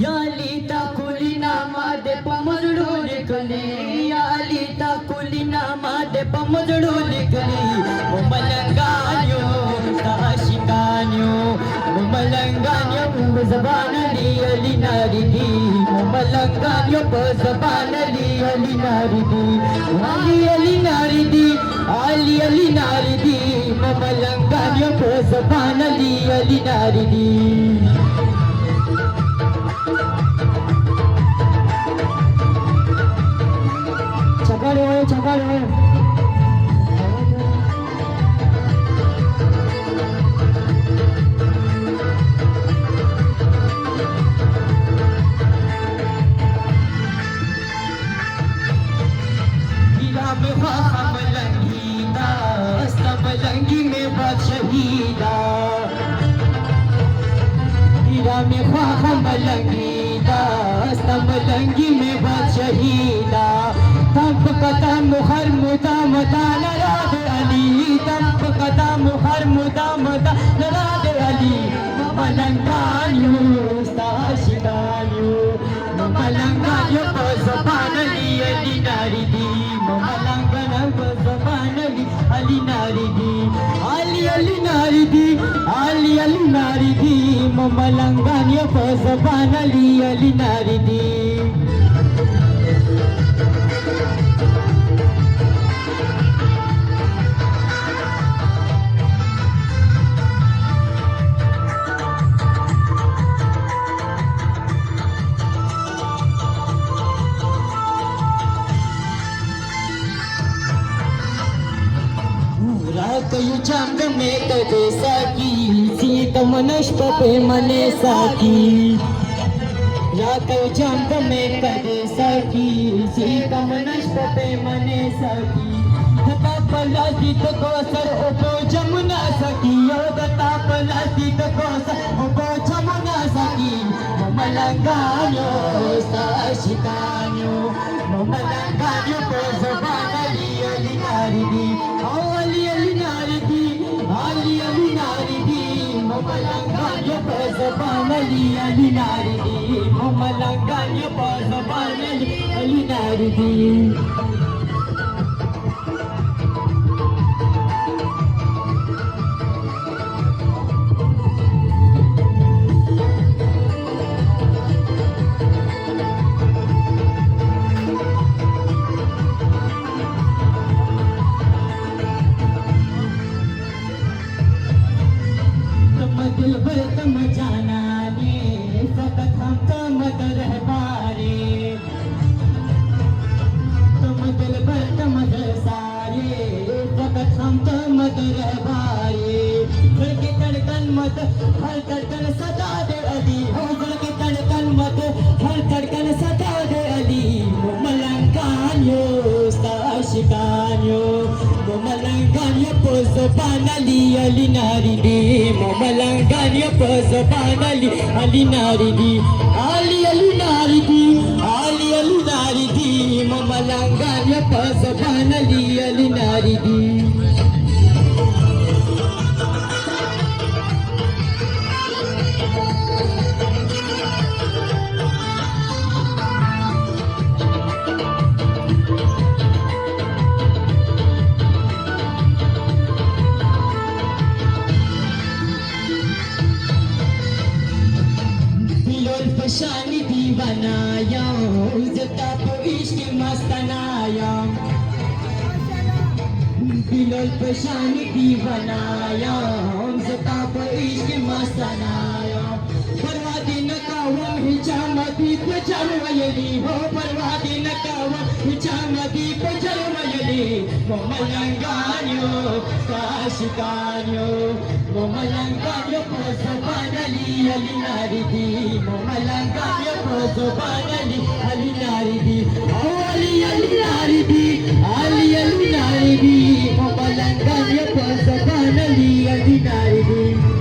यालिता कुलिना मादे पमजड़ो निकली यालिता कुलिना मादे पमजड़ो निकली मलंगान्यो ताशिकान्यो मलंगान्यो ज़बान ली अली नारिदी मलंगान्यो ज़बान ली अली नारिदी अली नारिदी अली नारिदी मलंगान्यो ज़बान ली अली नारिदी चकाड़े मलंगी में बात शहीदा हीरा में ख्वाहा मलंगीदा मलंगी में बात शहीदा तंप कदम हर मुदा मदा नराद अली तंप कदम हर मुदा मदा नराद अली मलंगान्यो ताशिकान्यो मलंगान्यो ज़बान ली अली नारिदी मलंगान्यो ज़बान ली अली नारिदी अली नारिदी अली नारिदी मलंगान्यो ज़बान ली अली नारिदी कयु चांद में कदे साकी सीत मनष्प पे मने साकी कयु चांद में कदे साकी सीत मनष्प पे मने साकी दता पलासित को सर ओपो जमुना सकी ओ दता पलासित को सर ओपो जमुना सकी मलंगान्यो ताशिकान्यो मलंगान्यो को ज़बान ली अली नारिदी अली नारिदी अली नारिदी मलंगान्यो को ज़बान ली अली नारिदी मलंगान्यो को ज़बान ली अली नारिदी दिल भर तम जाना ने फकत हम तम दरबारे तुम दिल भर तम सारे फकत हम तम दरबारे दिल की धड़कन मत हर धड़कन सदा दे अली हो दिल की धड़कन मत हर धड़कन सदा दे अली मलंगान्यो ताशिकान्यो मलंगान्यो ज़बान ली अली नारिदी मलंगान्यो ज़बान ली अली नारिदी अली नारिदी अली नारिदी मलंगान्यो ज़बान ली अली नारिदी शानी दीवानाया उजता तो इश्क मस्तानाया बिलोल शानी दीवानाया उजता तो इश्क मस्तानाया परवादी न कावम हिचामती पचरवयली हो परवादी न कावम हिचामती पचरवयली मलंगान्यो ताशिकान्यो मलंगान्यो ज़बान ली अली नारिदी मलंगान्यो ज़बान ली अली नारिदी अली नारिदी अली नारिदी मलंगान्यो ज़बान ली अली नारिदी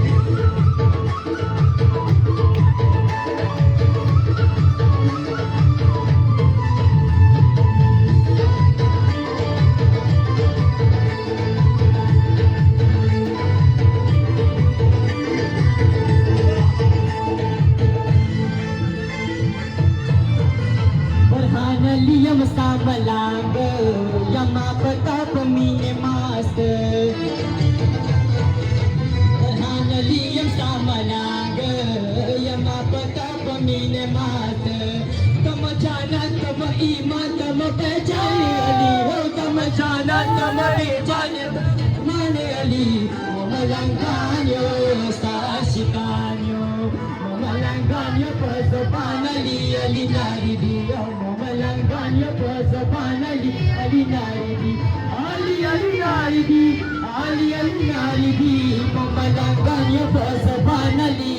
तब मीने मात तम जाना तम ईमान तम पहचान अली हो तम जाना तम पहचान माने Ali Mamalangganyo sa sikanyo Mamalangganyo po sa panali alinaridi Mamalangganyo po sa panali alinaridi Ali alinaridi Ali alinaridi Mamalangganyo po sa panali